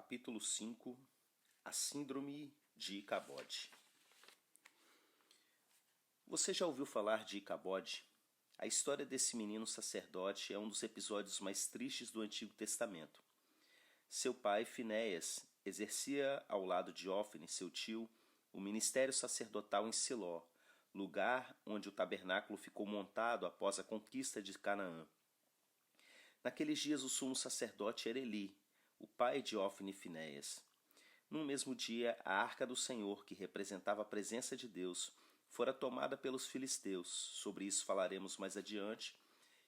Capítulo 5. A Síndrome de Icabode. Você já ouviu falar de Icabode? A história desse menino sacerdote é um dos episódios mais tristes do Antigo Testamento. Seu pai, Finéias, exercia ao lado de Ofne, seu tio, o ministério sacerdotal em Siló, lugar onde o tabernáculo ficou montado após a conquista de Canaã. Naqueles dias o sumo sacerdote era Eli, o pai de Ofne e Finéias. Num mesmo dia, a arca do Senhor, que representava a presença de Deus, fora tomada pelos filisteus. Sobre isso falaremos mais adiante.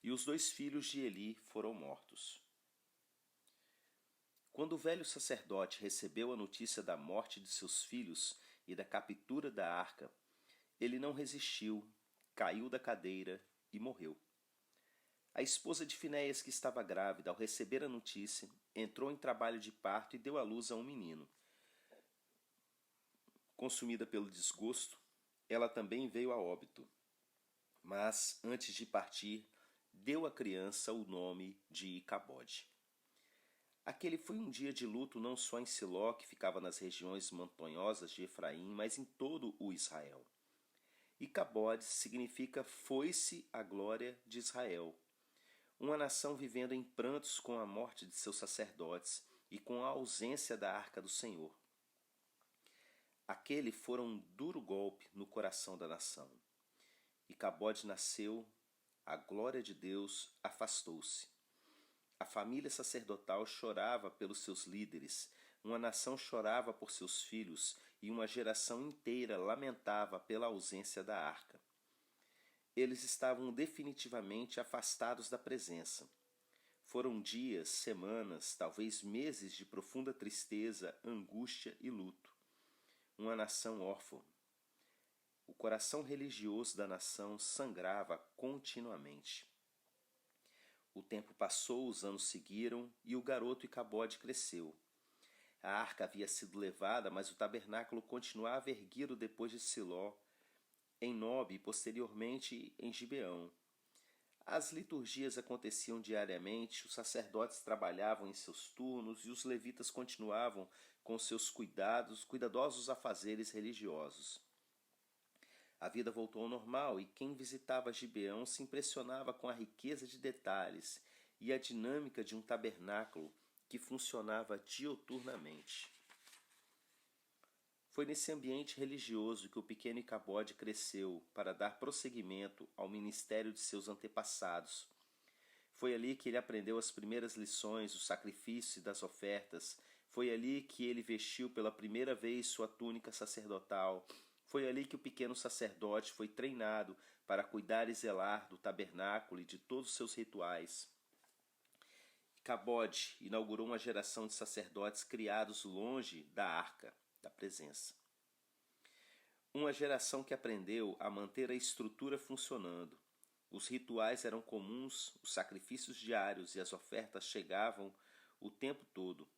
E os 2 filhos de Eli foram mortos. Quando o velho sacerdote recebeu a notícia da morte de seus filhos e da captura da arca, ele não resistiu, caiu da cadeira e morreu. A esposa de Finéias, que estava grávida, ao receber a notícia, entrou em trabalho de parto e deu à luz a um menino. Consumida pelo desgosto, ela também veio a óbito. Mas, antes de partir, deu à criança o nome de Icabode. Aquele foi um dia de luto não só em Siló, que ficava nas regiões montanhosas de Efraim, mas em todo o Israel. Icabode significa foi-se a glória de Israel. Uma nação vivendo em prantos com a morte de seus sacerdotes e com a ausência da arca do Senhor. Aquele fora um duro golpe no coração da nação. Icabode nasceu, a glória de Deus afastou-se. A família sacerdotal chorava pelos seus líderes, uma nação chorava por seus filhos e uma geração inteira lamentava pela ausência da arca. Eles estavam definitivamente afastados da presença. Foram dias, semanas, talvez meses de profunda tristeza, angústia e luto. Uma nação órfã. O coração religioso da nação sangrava continuamente. O tempo passou, os anos seguiram e o garoto Icabode cresceu. A arca havia sido levada, mas o tabernáculo continuava erguido depois de Siló, em Nob e posteriormente em Gibeão. As liturgias aconteciam diariamente, os sacerdotes trabalhavam em seus turnos e os levitas continuavam com seus cuidadosos afazeres religiosos. A vida voltou ao normal e quem visitava Gibeão se impressionava com a riqueza de detalhes e a dinâmica de um tabernáculo que funcionava diuturnamente. Foi nesse ambiente religioso que o pequeno Icabode cresceu para dar prosseguimento ao ministério de seus antepassados. Foi ali que ele aprendeu as primeiras lições do sacrifício e das ofertas. Foi ali que ele vestiu pela primeira vez sua túnica sacerdotal. Foi ali que o pequeno sacerdote foi treinado para cuidar e zelar do tabernáculo e de todos os seus rituais. Icabode inaugurou uma geração de sacerdotes criados longe da arca da presença. Uma geração que aprendeu a manter a estrutura funcionando. Os rituais eram comuns, os sacrifícios diários e as ofertas chegavam o tempo todo.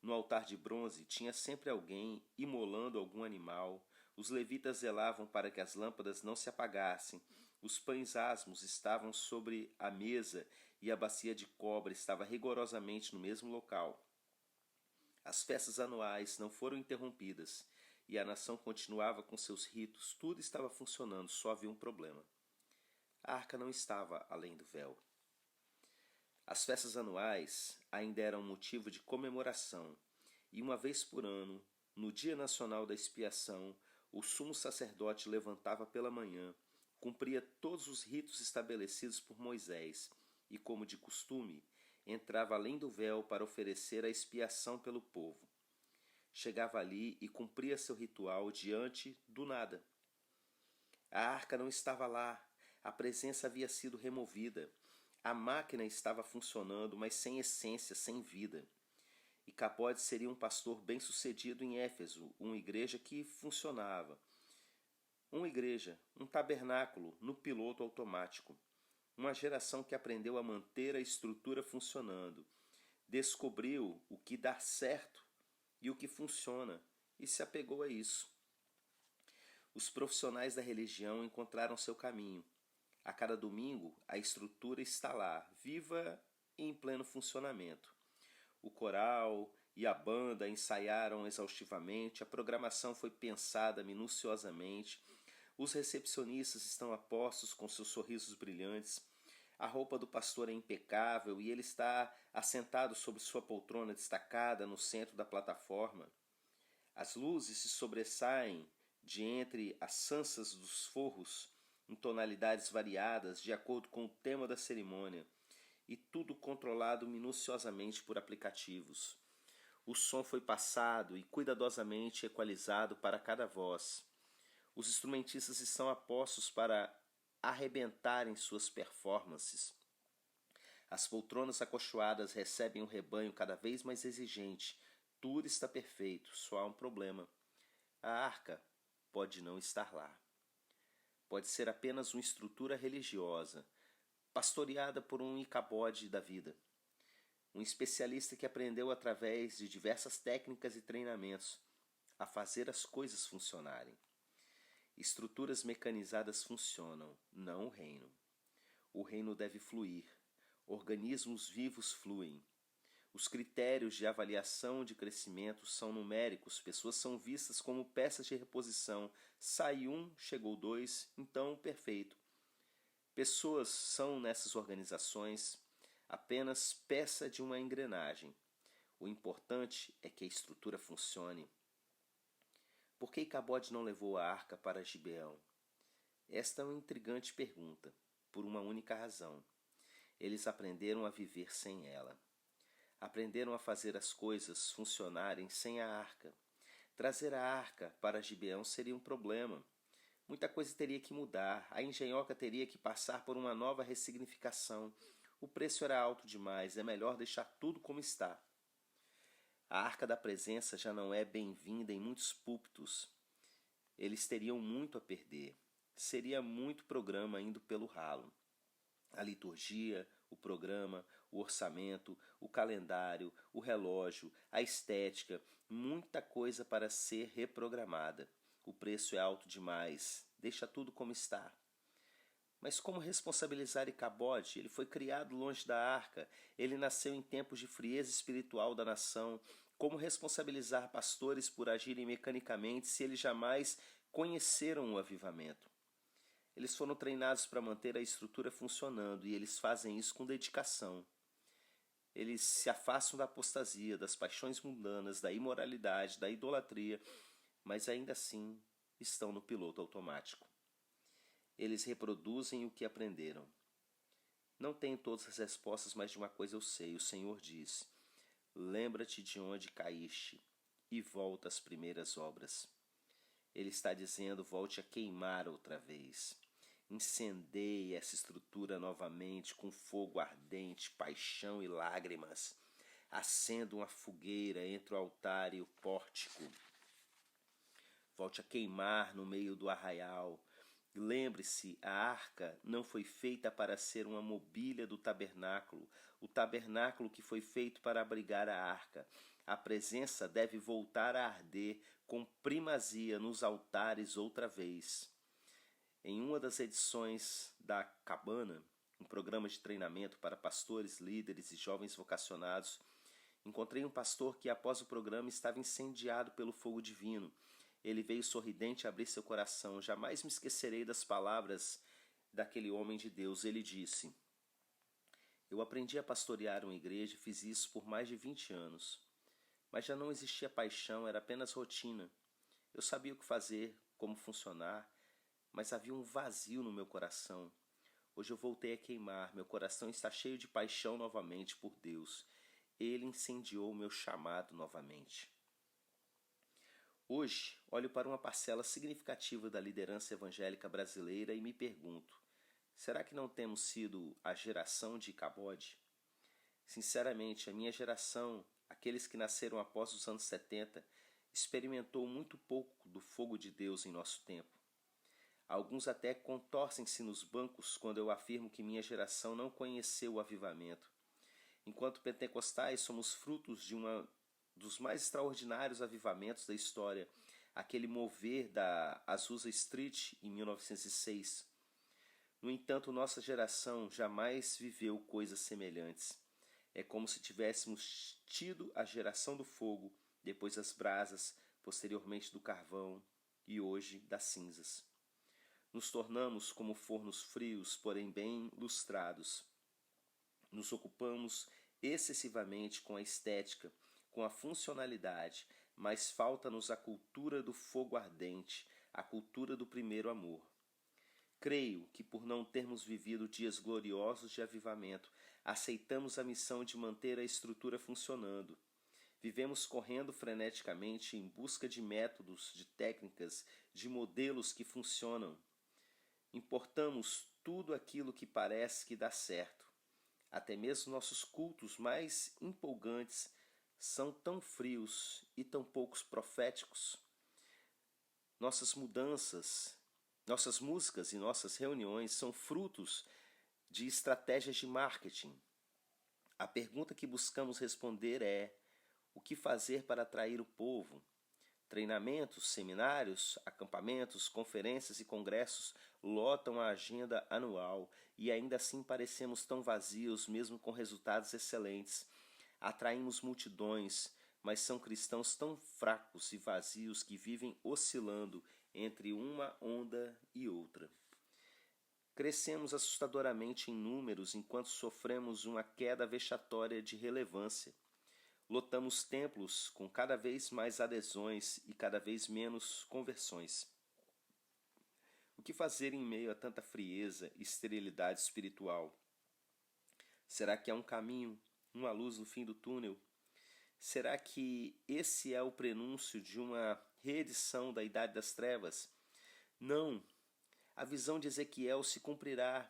No altar de bronze tinha sempre alguém imolando algum animal. Os levitas zelavam para que as lâmpadas não se apagassem. Os pães asmos estavam sobre a mesa e a bacia de cobre estava rigorosamente no mesmo local. As festas anuais não foram interrompidas e a nação continuava com seus ritos. Tudo estava funcionando, só havia um problema. A arca não estava além do véu. As festas anuais ainda eram motivo de comemoração e uma vez por ano, no Dia Nacional da Expiação, o sumo sacerdote levantava pela manhã, cumpria todos os ritos estabelecidos por Moisés e, como de costume, entrava além do véu para oferecer a expiação pelo povo. Chegava ali e cumpria seu ritual diante do nada. A arca não estava lá, a presença havia sido removida. A máquina estava funcionando, mas sem essência, sem vida. Icabode seria um pastor bem-sucedido em Éfeso, uma igreja que funcionava. Uma igreja, um tabernáculo no piloto automático. Uma geração que aprendeu a manter a estrutura funcionando, descobriu o que dá certo e o que funciona e se apegou a isso. Os profissionais da religião encontraram seu caminho. A cada domingo, a estrutura está lá, viva e em pleno funcionamento. O coral e a banda ensaiaram exaustivamente, a programação foi pensada minuciosamente, os recepcionistas estão a postos com seus sorrisos brilhantes, a roupa do pastor é impecável e ele está assentado sobre sua poltrona destacada no centro da plataforma. As luzes se sobressaem de entre as sansas dos forros em tonalidades variadas de acordo com o tema da cerimônia, e tudo controlado minuciosamente por aplicativos. O som foi passado e cuidadosamente equalizado para cada voz. Os instrumentistas estão a postos para arrebentarem suas performances. As poltronas acolchoadas recebem um rebanho cada vez mais exigente. Tudo está perfeito, só há um problema. A arca pode não estar lá. Pode ser apenas uma estrutura religiosa, pastoreada por um Icabode da vida. Um especialista que aprendeu através de diversas técnicas e treinamentos a fazer as coisas funcionarem. Estruturas mecanizadas funcionam, não o reino. O reino deve fluir. Organismos vivos fluem. Os critérios de avaliação de crescimento são numéricos, pessoas são vistas como peças de reposição. Sai um, chegou dois, então perfeito. Pessoas são, nessas organizações, apenas peça de uma engrenagem. O importante é que a estrutura funcione. Por que Icabode não levou a arca para Gibeão? Esta é uma intrigante pergunta, por uma única razão. Eles aprenderam a viver sem ela. Aprenderam a fazer as coisas funcionarem sem a arca. Trazer a arca para Gibeão seria um problema. Muita coisa teria que mudar. A engenhoca teria que passar por uma nova ressignificação. O preço era alto demais. É melhor deixar tudo como está. A arca da presença já não é bem-vinda em muitos púlpitos. Eles teriam muito a perder. Seria muito programa indo pelo ralo. A liturgia, o programa, o orçamento, o calendário, o relógio, a estética, muita coisa para ser reprogramada. O preço é alto demais, deixa tudo como está. Mas como responsabilizar Icabode? Ele foi criado longe da arca, ele nasceu em tempos de frieza espiritual da nação. Como responsabilizar pastores por agirem mecanicamente se eles jamais conheceram o avivamento? Eles foram treinados para manter a estrutura funcionando e eles fazem isso com dedicação. Eles se afastam da apostasia, das paixões mundanas, da imoralidade, da idolatria, mas ainda assim estão no piloto automático. Eles reproduzem o que aprenderam. Não tenho todas as respostas, mas de uma coisa eu sei. O Senhor diz: lembra-te de onde caíste e volta às primeiras obras. Ele está dizendo: volte a queimar outra vez. Incendeie essa estrutura novamente com fogo ardente, paixão e lágrimas. Acenda uma fogueira entre o altar e o pórtico. Volte a queimar no meio do arraial. Lembre-se, a arca não foi feita para ser uma mobília do tabernáculo, o tabernáculo que foi feito para abrigar a arca. A presença deve voltar a arder com primazia nos altares outra vez. Em uma das edições da Cabana, um programa de treinamento para pastores, líderes e jovens vocacionados, encontrei um pastor que, após o programa, estava incendiado pelo fogo divino. Ele veio sorridente abrir seu coração. Jamais me esquecerei das palavras daquele homem de Deus. Ele disse: eu aprendi a pastorear uma igreja e fiz isso por mais de 20 anos. Mas já não existia paixão, era apenas rotina. Eu sabia o que fazer, como funcionar, mas havia um vazio no meu coração. Hoje eu voltei a queimar, meu coração está cheio de paixão novamente por Deus. Ele incendiou o meu chamado novamente. Hoje, olho para uma parcela significativa da liderança evangélica brasileira e me pergunto: será que não temos sido a geração de Icabode? Sinceramente, a minha geração, aqueles que nasceram após os anos 70, experimentou muito pouco do fogo de Deus em nosso tempo. Alguns até contorcem-se nos bancos quando eu afirmo que minha geração não conheceu o avivamento. Enquanto pentecostais, somos frutos de dos mais extraordinários avivamentos da história, aquele mover da Azusa Street em 1906. No entanto, nossa geração jamais viveu coisas semelhantes. É como se tivéssemos tido a geração do fogo, depois das brasas, posteriormente do carvão e hoje das cinzas. Nos tornamos como fornos frios, porém bem lustrados. Nos ocupamos excessivamente com a estética, com a funcionalidade, mas falta-nos a cultura do fogo ardente, a cultura do primeiro amor. Creio que, por não termos vivido dias gloriosos de avivamento, aceitamos a missão de manter a estrutura funcionando. Vivemos correndo freneticamente em busca de métodos, de técnicas, de modelos que funcionam. Importamos tudo aquilo que parece que dá certo. Até mesmo nossos cultos mais empolgantes são tão frios e tão poucos proféticos. Nossas músicas e nossas reuniões são frutos de estratégias de marketing. A pergunta que buscamos responder é: o que fazer para atrair o povo? Treinamentos, seminários, acampamentos, conferências e congressos lotam a agenda anual e ainda assim parecemos tão vazios, mesmo com resultados excelentes. Atraímos multidões, mas são cristãos tão fracos e vazios que vivem oscilando entre uma onda e outra. Crescemos assustadoramente em números enquanto sofremos uma queda vexatória de relevância. Lotamos templos com cada vez mais adesões e cada vez menos conversões. O que fazer em meio a tanta frieza e esterilidade espiritual? Será que há um caminho, uma luz no fim do túnel? Será que esse é o prenúncio de uma reedição da Idade das Trevas? Não. A visão de Ezequiel se cumprirá.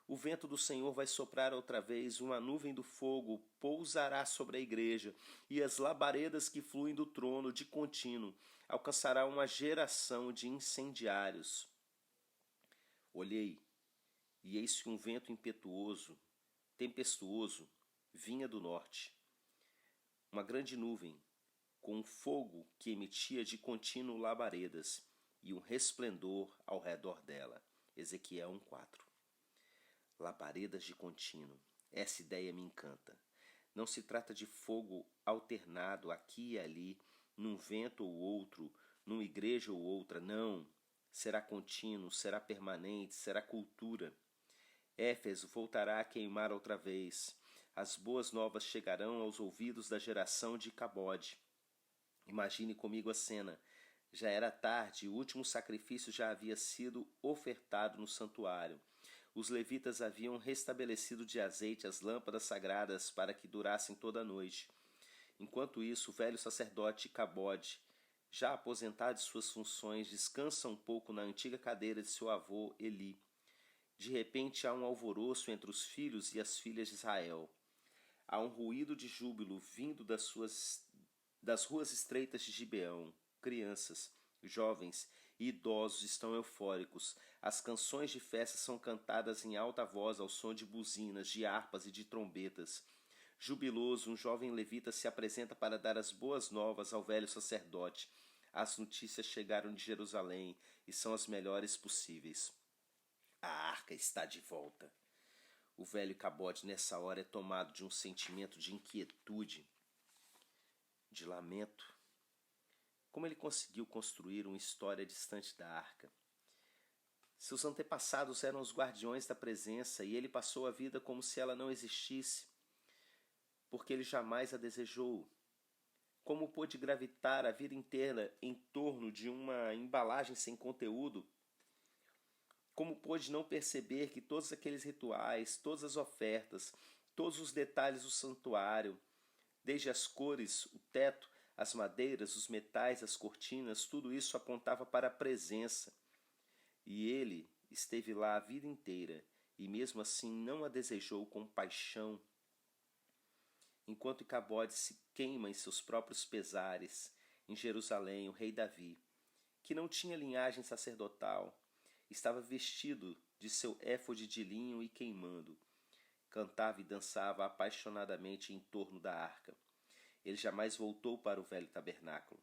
O vento do Senhor vai soprar outra vez, uma nuvem do fogo pousará sobre a igreja, e as labaredas que fluem do trono de contínuo alcançará uma geração de incendiários. Olhei, e eis que um vento impetuoso, tempestuoso, vinha do norte. Uma grande nuvem, com um fogo que emitia de contínuo labaredas, e um resplendor ao redor dela. Ezequiel 1:4. Labaredas de contínuo. Essa ideia me encanta. Não se trata de fogo alternado aqui e ali, num vento ou outro, numa igreja ou outra, não. Será contínuo, será permanente, será cultura. Éfeso voltará a queimar outra vez. As boas novas chegarão aos ouvidos da geração de Icabode. Imagine comigo a cena. Já era tarde e o último sacrifício já havia sido ofertado no santuário. Os levitas haviam restabelecido de azeite as lâmpadas sagradas para que durassem toda a noite. Enquanto isso, o velho sacerdote Icabode, já aposentado de suas funções, descansa um pouco na antiga cadeira de seu avô Eli. De repente há um alvoroço entre os filhos e as filhas de Israel. Há um ruído de júbilo vindo das ruas estreitas de Gibeão. Crianças, jovens e idosos estão eufóricos. As canções de festa são cantadas em alta voz ao som de buzinas, de harpas e de trombetas. Jubiloso, um jovem levita se apresenta para dar as boas novas ao velho sacerdote. As notícias chegaram de Jerusalém e são as melhores possíveis. A arca está de volta. O velho Icabode nessa hora é tomado de um sentimento de inquietude, de lamento. Como ele conseguiu construir uma história distante da arca? Seus antepassados eram os guardiões da presença e ele passou a vida como se ela não existisse, porque ele jamais a desejou. Como pôde gravitar a vida inteira em torno de uma embalagem sem conteúdo? Como pôde não perceber que todos aqueles rituais, todas as ofertas, todos os detalhes do santuário, desde as cores, o teto, as madeiras, os metais, as cortinas, tudo isso apontava para a presença. E ele esteve lá a vida inteira e mesmo assim não a desejou com paixão. Enquanto Icabode se queima em seus próprios pesares, em Jerusalém, o rei Davi, que não tinha linhagem sacerdotal, estava vestido de seu éfode de linho e queimando. Cantava e dançava apaixonadamente em torno da arca. Ele jamais voltou para o velho tabernáculo.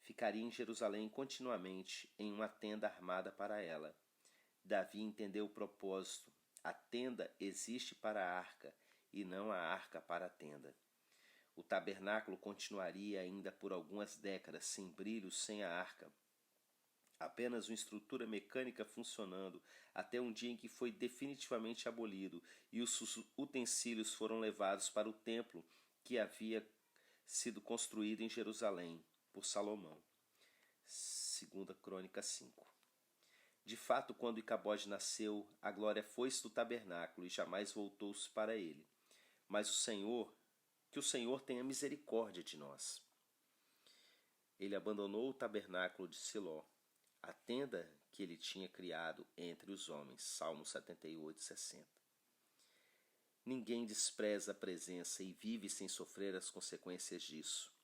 Ficaria em Jerusalém continuamente, em uma tenda armada para ela. Davi entendeu o propósito. A tenda existe para a arca, e não a arca para a tenda. O tabernáculo continuaria ainda por algumas décadas sem brilho, sem a arca. Apenas uma estrutura mecânica funcionando, até um dia em que foi definitivamente abolido e os utensílios foram levados para o templo que havia sido construído em Jerusalém por Salomão. 2 Crônicas 5. De fato, quando Icabode nasceu, a glória foi-se do tabernáculo e jamais voltou-se para ele. Mas que o Senhor tenha misericórdia de nós. Ele abandonou o tabernáculo de Siló, a tenda que ele tinha criado entre os homens. Salmo 78, 60. Ninguém despreza a presença e vive sem sofrer as consequências disso.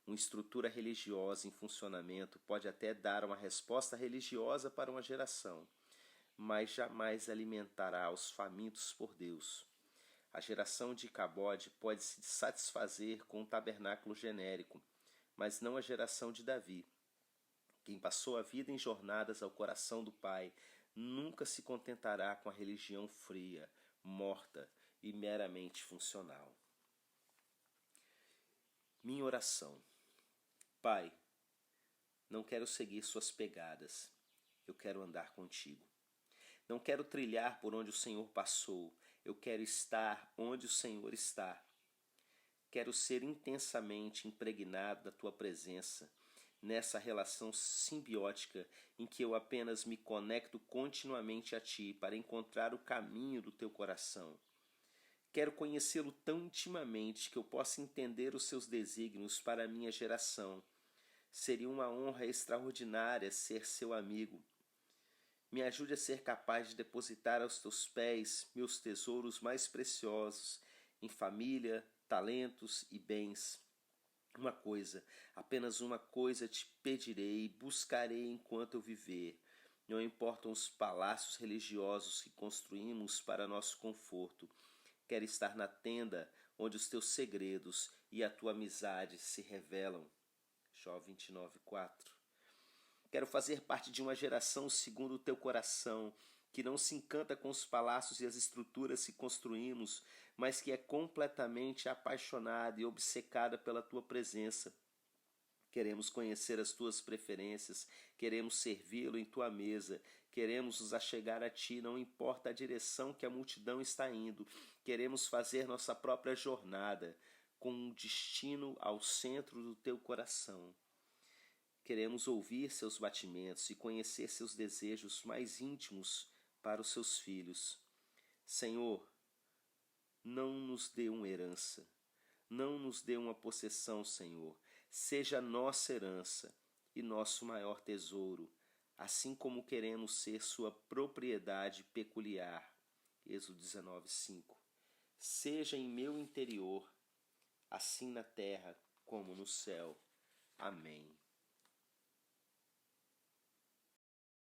Uma estrutura religiosa em funcionamento pode até dar uma resposta religiosa para uma geração, mas jamais alimentará os famintos por Deus. A geração de Icabode pode se satisfazer com um tabernáculo genérico, mas não a geração de Davi. Quem passou a vida em jornadas ao coração do Pai nunca se contentará com a religião fria, morta e meramente funcional. Minha oração. Pai, não quero seguir suas pegadas, eu quero andar contigo. Não quero trilhar por onde o Senhor passou, eu quero estar onde o Senhor está. Quero ser intensamente impregnado da tua presença, nessa relação simbiótica em que eu apenas me conecto continuamente a ti para encontrar o caminho do teu coração. Quero conhecê-lo tão intimamente que eu possa entender os seus desígnios para a minha geração. Seria uma honra extraordinária ser seu amigo. Me ajude a ser capaz de depositar aos teus pés meus tesouros mais preciosos, em família, talentos e bens. Uma coisa, apenas uma coisa te pedirei e buscarei enquanto eu viver. Não importam os palácios religiosos que construímos para nosso conforto. Quero estar na tenda onde os teus segredos e a tua amizade se revelam. Jó 29:4. Quero fazer parte de uma geração segundo o teu coração, que não se encanta com os palácios e as estruturas que construímos, mas que é completamente apaixonada e obcecada pela tua presença. Queremos conhecer as tuas preferências, queremos servi-lo em tua mesa, queremos nos achegar a ti, não importa a direção que a multidão está indo, queremos fazer nossa própria jornada, com um destino ao centro do teu coração. Queremos ouvir seus batimentos e conhecer seus desejos mais íntimos para os seus filhos. Senhor, não nos dê uma herança, não nos dê uma possessão, Senhor. Seja nossa herança e nosso maior tesouro, assim como queremos ser sua propriedade peculiar. Êxodo 19:5. Seja em meu interior, assim na terra como no céu. Amém.